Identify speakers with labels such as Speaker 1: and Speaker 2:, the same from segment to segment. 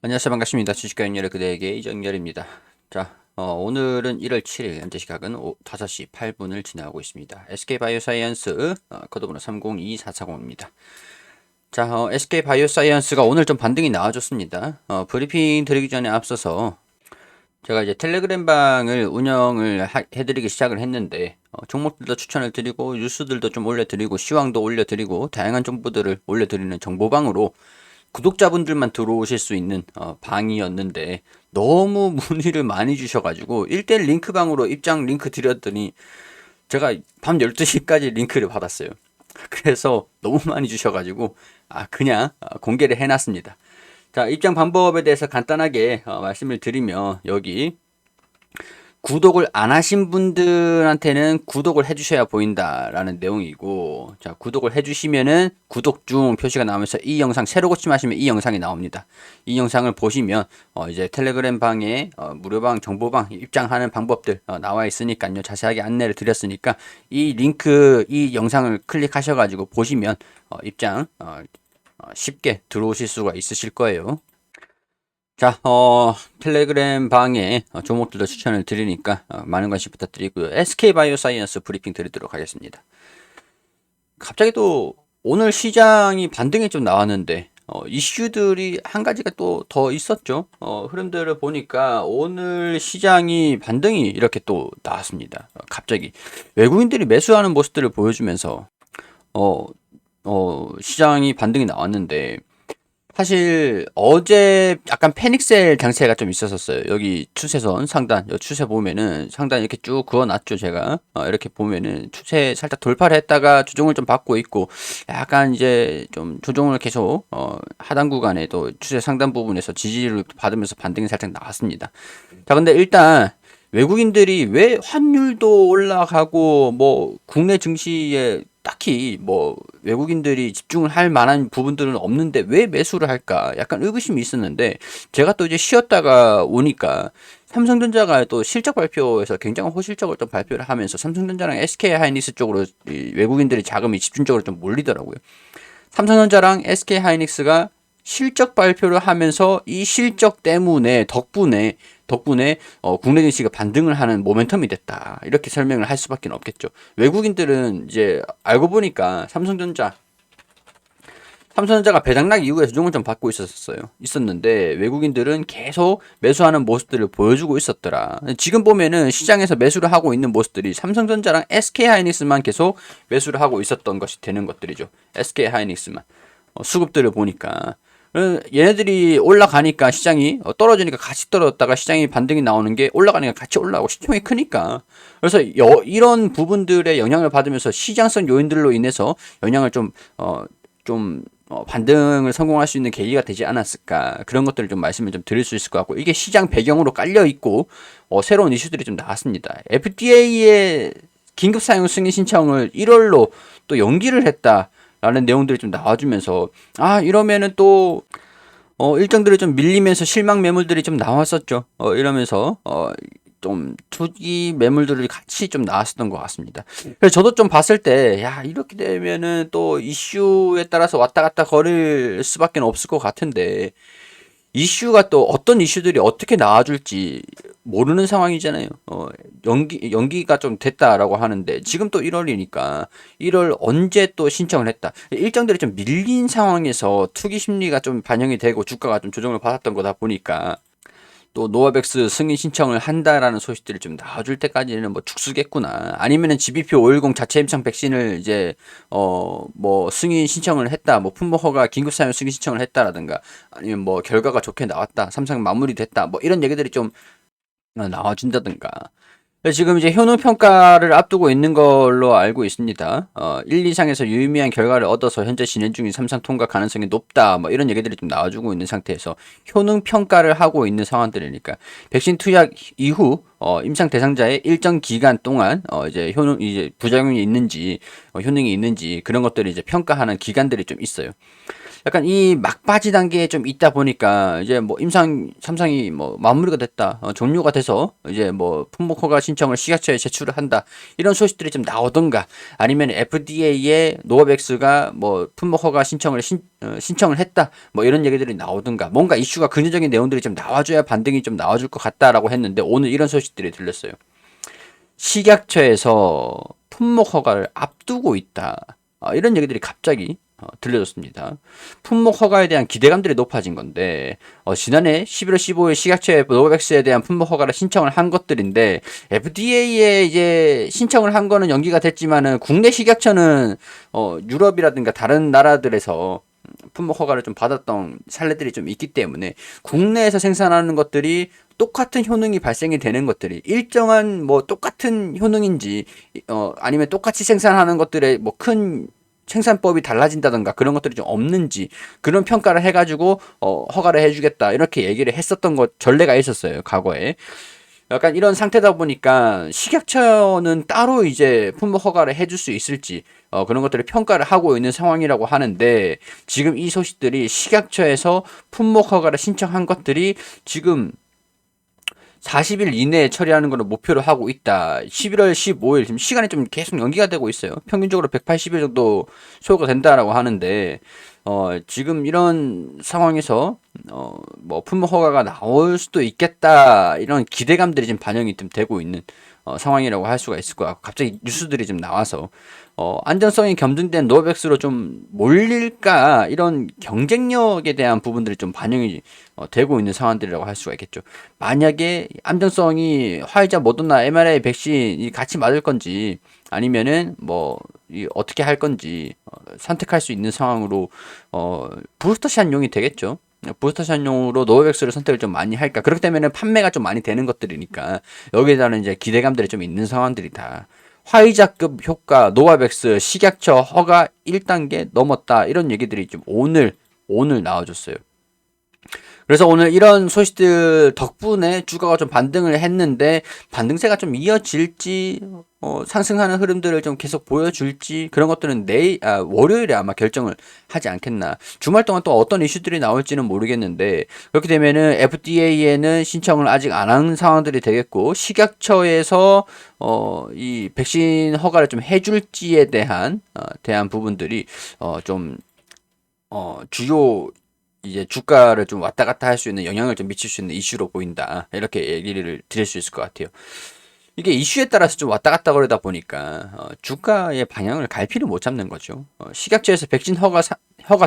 Speaker 1: 안녕하세요. 반갑습니다. 주식과 연결의 그대에게 이정열입니다. 자, 오늘은 1월 7일, 현재 시각은 5시 8분을 지나고 있습니다. SK바이오사이언스, 코드번호 302440입니다. 자, SK바이오사이언스가 오늘 좀 반등이 나와줬습니다. 브리핑 드리기 전에 앞서서 제가 이제 텔레그램 방을 운영을 해드리기 시작을 했는데, 종목들도 추천을 드리고, 뉴스들도 좀 올려드리고, 시황도 올려드리고, 다양한 정보들을 올려드리는 정보방으로 구독자분들만 들어오실 수 있는 방이었는데 너무 문의를 많이 주셔가지고 1대1 링크방으로 입장 링크 드렸더니 제가 밤 12시까지 링크를 받았어요. 그래서 너무 많이 주셔가지고 그냥 공개를 해놨습니다. 자, 입장 방법에 대해서 간단하게 말씀을 드리면 여기 구독을 안 하신 분들한테는 구독을 해주셔야 보인다라는 내용이고, 자, 구독을 해주시면은 구독 중 표시가 나오면서 이 영상 새로 고침하시면 이 영상이 나옵니다. 이 영상을 보시면 이제 텔레그램 방에 무료방 정보방 입장하는 방법들 나와 있으니까요. 자세하게 안내를 드렸으니까 이 링크 이 영상을 클릭하셔가지고 보시면 입장 쉽게 들어오실 수가 있으실 거예요. 자, 텔레그램 방에 종목들도 추천을 드리니까 많은 관심 부탁드리고요. SK바이오사이언스 브리핑 드리도록 하겠습니다. 갑자기 또 오늘 시장이 반등이 좀 나왔는데 이슈들이 한 가지가 또 더 있었죠. 흐름들을 보니까 오늘 시장이 반등이 이렇게 또 나왔습니다. 갑자기 외국인들이 매수하는 모습들을 보여주면서 어, 시장이 반등이 나왔는데 사실 어제 약간 패닉셀 장세가 좀 있었었어요. 여기 추세선 상단, 여 추세 보면은 상단 이렇게 쭉 그어놨죠, 제가. 이렇게 보면은 추세 살짝 돌파를 했다가 조정을 좀 받고 있고, 약간 이제 좀 조정을 계속 하단 구간에 또 추세 상단 부분에서 지지를 받으면서 반등이 살짝 나왔습니다. 자, 근데 일단 외국인들이 왜 환율도 올라가고 뭐 국내 증시에 딱히 뭐 외국인들이 집중을 할 만한 부분들은 없는데 왜 매수를 할까? 약간 의구심이 있었는데 제가 또 이제 쉬었다가 오니까 삼성전자가 또 실적 발표에서 굉장한 호실적을 좀 발표를 하면서 삼성전자랑 SK하이닉스 쪽으로 이 외국인들이 자금이 집중적으로 좀 몰리더라고요. 삼성전자랑 SK하이닉스가 실적 발표를 하면서 이 실적 때문에 덕분에 국내 증시가 반등을 하는 모멘텀이 됐다. 이렇게 설명을 할 수밖에 없겠죠. 외국인들은 이제 알고 보니까 삼성전자가 배당락 이후에 조정을 좀 받고 있었는데 외국인들은 계속 매수하는 모습들을 보여주고 있었더라. 지금 보면은 시장에서 매수를 하고 있는 모습들이 삼성전자랑 SK하이닉스만 계속 매수를 하고 있었던 것이 되는 것들이죠. SK하이닉스만 수급들을 보니까 얘네들이 올라가니까 시장이 떨어지니까 같이 떨어졌다가 시장이 반등이 나오는 게 올라가니까 같이 올라가고 시총이 크니까 그래서 이런 부분들의 영향을 받으면서 시장성 요인들로 인해서 영향을 좀 반등을 성공할 수 있는 계기가 되지 않았을까 그런 것들을 좀 말씀을 좀 드릴 수 있을 것 같고 이게 시장 배경으로 깔려 있고 새로운 이슈들이 좀 나왔습니다. FDA의 긴급 사용 승인 신청을 1월로 또 연기를 했다. 라는 내용들이 좀 나와주면서 이러면은 또 일정들이 좀 밀리면서 실망 매물들이 좀 나왔었죠. 이러면서 좀 투기 매물들이 같이 좀 나왔었던 것 같습니다. 그래서 저도 좀 봤을 때, 야, 이렇게 되면은 또 이슈에 따라서 왔다 갔다 거릴 수밖에 없을 것 같은데, 이슈가 또 어떤 이슈들이 어떻게 나와줄지 모르는 상황이잖아요. 연기가 좀 됐다라고 하는데 지금 또 1월이니까 1월 언제 또 신청을 했다. 일정들이 좀 밀린 상황에서 투기 심리가 좀 반영이 되고 주가가 좀 조정을 받았던 거다 보니까 또 노바백스 승인 신청을 한다라는 소식들이 좀 나와줄 때까지는 뭐 축수겠구나. 아니면은 GBP 510 자체 임상 백신을 이제 뭐 승인 신청을 했다. 뭐 품목 허가 긴급 사용 승인 신청을 했다라든가 아니면 뭐 결과가 좋게 나왔다. 삼성 마무리됐다. 뭐 이런 얘기들이 좀 나와준다든가. 지금 이제 효능 평가를 앞두고 있는 걸로 알고 있습니다. 1, 2상에서 유의미한 결과를 얻어서 현재 진행 중인 3상 통과 가능성이 높다. 뭐 이런 얘기들이 좀 나와주고 있는 상태에서 효능 평가를 하고 있는 상황들이니까 백신 투약 이후 임상 대상자의 일정 기간 동안 이제 부작용이 있는지 효능이 있는지 그런 것들을 이제 평가하는 기간들이 좀 있어요. 약간 이 막바지 단계에 좀 있다 보니까 이제 뭐 삼성이 뭐 마무리가 됐다, 종료가 돼서 이제 뭐 품목 허가 신청을 식약처에 제출을 한다, 이런 소식들이 좀 나오던가, 아니면 FDA에 노바백스가 뭐 품목 허가 신청을 했다, 뭐 이런 얘기들이 나오던가, 뭔가 이슈가 근본적인 내용들이 좀 나와줘야 반등이 좀 나와줄 것 같다라고 했는데, 오늘 이런 소식들이 들렸어요. 식약처에서 품목 허가를 앞두고 있다, 이런 얘기들이 갑자기 들려졌습니다. 품목 허가에 대한 기대감들이 높아진 건데, 지난해 11월 15일 식약처에 노바백스에 대한 품목 허가를 신청을 한 것들인데, FDA에 이제 신청을 한 거는 연기가 됐지만은 국내 식약처는 유럽이라든가 다른 나라들에서 품목 허가를 좀 받았던 사례들이 좀 있기 때문에, 국내에서 생산하는 것들이 똑같은 효능이 발생이 되는 것들이 일정한 뭐 똑같은 효능인지, 아니면 똑같이 생산하는 것들의 뭐 큰 생산법이 달라진다던가 그런 것들이 좀 없는지, 그런 평가를 해가지고 허가를 해주겠다 이렇게 얘기를 했었던 것 전례가 있었어요, 과거에. 약간 이런 상태다 보니까 식약처는 따로 이제 품목 허가를 해줄 수 있을지, 그런 것들을 평가를 하고 있는 상황이라고 하는데, 지금 이 소식들이 식약처에서 품목 허가를 신청한 것들이 지금 40일 이내에 처리하는 것을 목표로 하고 있다. 11월 15일, 지금 시간이 좀 계속 연기가 되고 있어요. 평균적으로 180일 정도 소요가 된다라고 하는데, 지금 이런 상황에서, 뭐, 품목 허가가 나올 수도 있겠다, 이런 기대감들이 지금 반영이 좀 되고 있는, 상황이라고 할 수가 있을 거야. 갑자기 뉴스들이 좀 나와서, 안전성이 검증된 노백스로 좀 몰릴까, 이런 경쟁력에 대한 부분들이 좀 반영이 되고 있는 상황들이라고 할 수가 있겠죠. 만약에 안전성이 화이자, 모더나, mRNA 백신이 같이 맞을 건지, 아니면은 뭐 어떻게 할 건지 선택할 수 있는 상황으로, 부스터샷용이 되겠죠. 부스터샷용으로 노바백스를 선택을 좀 많이 할까. 그렇기 때문에 판매가 좀 많이 되는 것들이니까 여기에 대한 이제 기대감들이 좀 있는 상황들이다. 화이자급 효과 노바백스 식약처 허가 1단계 넘었다, 이런 얘기들이 좀 오늘 나와줬어요. 그래서 오늘 이런 소식들 덕분에 주가가 좀 반등을 했는데, 반등세가 좀 이어질지, 상승하는 흐름들을 좀 계속 보여줄지, 그런 것들은 월요일에 아마 결정을 하지 않겠나. 주말 동안 또 어떤 이슈들이 나올지는 모르겠는데, 그렇게 되면은 FDA에는 신청을 아직 안 한 상황들이 되겠고, 식약처에서 이 백신 허가를 좀 해줄지에 대한 부분들이 좀 주요 이제 주가를 좀 왔다 갔다 할 수 있는 영향을 좀 미칠 수 있는 이슈로 보인다, 이렇게 얘기를 드릴 수 있을 것 같아요. 이게 이슈에 따라서 좀 왔다 갔다 거리다 보니까 주가의 방향을 갈피를 못 잡는 거죠. 식약처에서 백신 허가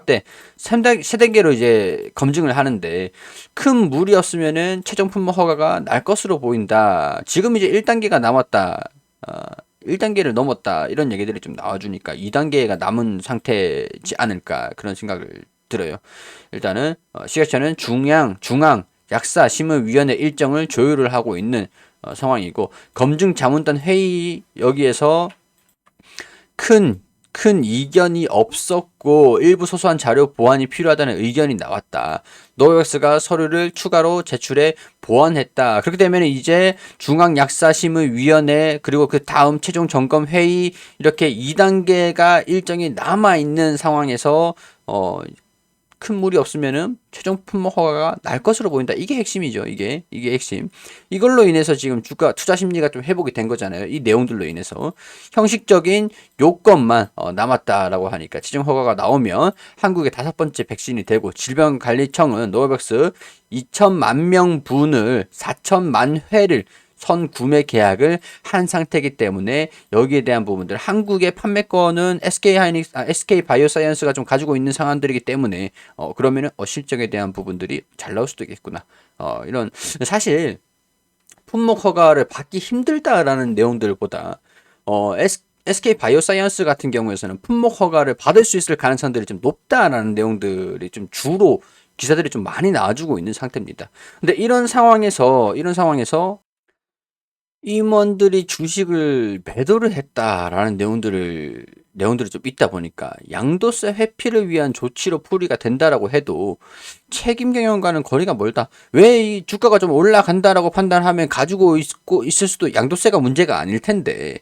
Speaker 1: 때 3단계로 이제 검증을 하는데, 큰 무리 없으면은 최종 품목 허가가 날 것으로 보인다. 지금 이제 1단계가 남았다. 1단계를 넘었다, 이런 얘기들이 좀 나와주니까 2단계가 남은 상태지 않을까, 그런 생각을 들어요. 일단은 식약처는 중앙 약사심의위원회 일정을 조율을 하고 있는 상황이고, 검증자문단 회의, 여기에서 큰 이견이 없었고 일부 소소한 자료 보완이 필요하다는 의견이 나왔다. 노백스가 서류를 추가로 제출해 보완했다. 그렇게 되면 이제 중앙약사심의위원회, 그리고 그 다음 최종 점검 회의, 이렇게 2단계가 일정이 남아 있는 상황에서 큰 무리 없으면은 최종 품목 허가가 날 것으로 보인다. 이게 핵심이죠. 이게 핵심. 이걸로 인해서 지금 주가 투자 심리가 좀 회복이 된 거잖아요. 이 내용들로 인해서 형식적인 요건만 남았다라고 하니까, 최종 허가가 나오면 한국의 5번째 백신이 되고, 질병관리청은 노바백스 2천만 명분을 4천만 회를 선구매 계약을 한 상태이기 때문에, 여기에 대한 부분들, 한국의 판매권은 SK 바이오사이언스가 좀 가지고 있는 상황들이기 때문에, 그러면은 실적에 대한 부분들이 잘 나올 수도 있겠구나. 이런, 사실 품목 허가를 받기 힘들다라는 내용들보다, SK 바이오사이언스 같은 경우에서는 품목 허가를 받을 수 있을 가능성들이 좀 높다라는 내용들이 좀 주로 기사들이 좀 많이 나와주고 있는 상태입니다. 근데 이런 상황에서 임원들이 주식을 매도를 했다라는 내용들이 좀 있다 보니까, 양도세 회피를 위한 조치로 풀이가 된다라고 해도 책임 경영과는 거리가 멀다. 왜 이 주가가 좀 올라간다라고 판단하면 가지고 있을 수도 양도세가 문제가 아닐 텐데,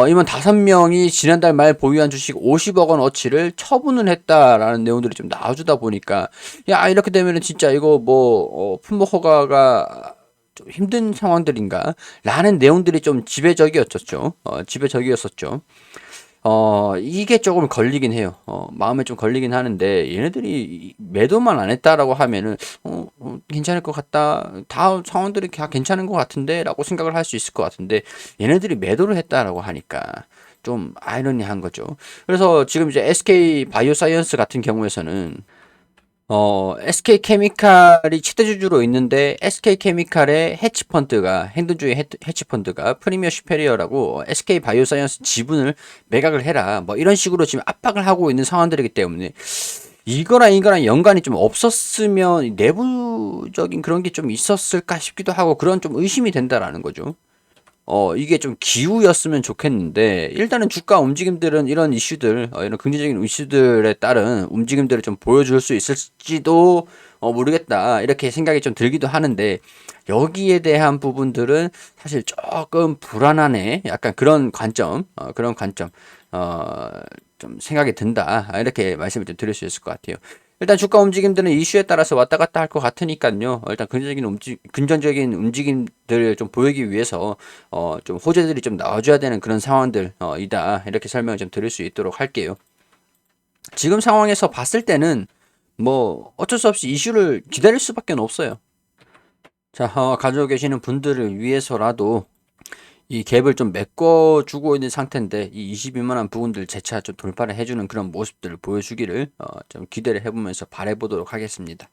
Speaker 1: 임원 5명이 지난달 말 보유한 주식 50억 원어치를 처분을 했다라는 내용들이 좀 나와주다 보니까, 야, 이렇게 되면은 진짜 이거 품목 허가가 좀 힘든 상황들인가? 라는 내용들이 좀 지배적이었었죠. 지배적이었었죠. 이게 조금 걸리긴 해요. 마음에 좀 걸리긴 하는데, 얘네들이 매도만 안 했다라고 하면은, 괜찮을 것 같다. 다음 상황들이 다 괜찮은 것 같은데? 라고 생각을 할 수 있을 것 같은데, 얘네들이 매도를 했다라고 하니까, 좀 아이러니한 거죠. 그래서 지금 이제 SK 바이오사이언스 같은 경우에서는, SK케미칼이 최대주주로 있는데 SK케미칼의 해치펀드가 행동주의 해치펀드가 프리미어 슈페리어라고 SK바이오사이언스 지분을 매각을 해라 뭐 이런 식으로 지금 압박을 하고 있는 상황들이기 때문에 이거랑 연관이 좀 없었으면 내부적인 그런 게 좀 있었을까 싶기도 하고 그런 좀 의심이 된다라는 거죠. 이게 좀 기우였으면 좋겠는데, 일단은 주가 움직임들은 이런 이슈들, 이런 긍정적인 이슈들에 따른 움직임들을 좀 보여줄 수 있을지도 모르겠다. 이렇게 생각이 좀 들기도 하는데, 여기에 대한 부분들은 사실 조금 불안하네. 약간 그런 관점, 어, 좀 생각이 든다. 이렇게 말씀을 좀 드릴 수 있을 것 같아요. 일단 주가 움직임들은 이슈에 따라서 왔다 갔다 할 것 같으니까요. 일단 긍정적인 움직임들을 좀 보이기 위해서 좀 호재들이 좀 나와줘야 되는 그런 상황들 이다 이렇게 설명을 좀 드릴 수 있도록 할게요. 지금 상황에서 봤을 때는 뭐 어쩔 수 없이 이슈를 기다릴 수밖에 없어요. 자, 가지고 계시는 분들을 위해서라도 이 갭을 좀 메꿔주고 있는 상태인데 이 22만 원 부분들 재차 좀 돌파를 해주는 그런 모습들을 보여주기를 좀 기대를 해보면서 바라보도록 하겠습니다.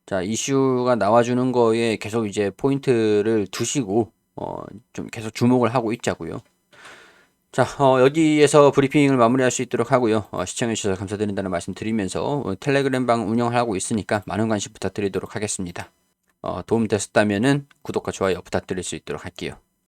Speaker 1: 자, 이슈가 나와주는 거에 계속 이제 포인트를 두시고 좀 계속 주목을 하고 있자고요. 자, 여기에서 브리핑을 마무리할 수 있도록 하고요. 시청해주셔서 감사드린다는 말씀 드리면서 텔레그램 방 운영을 하고 있으니까 많은 관심 부탁드리도록 하겠습니다. 도움 됐었다면은 구독과 좋아요 부탁드릴 수 있도록 할게요.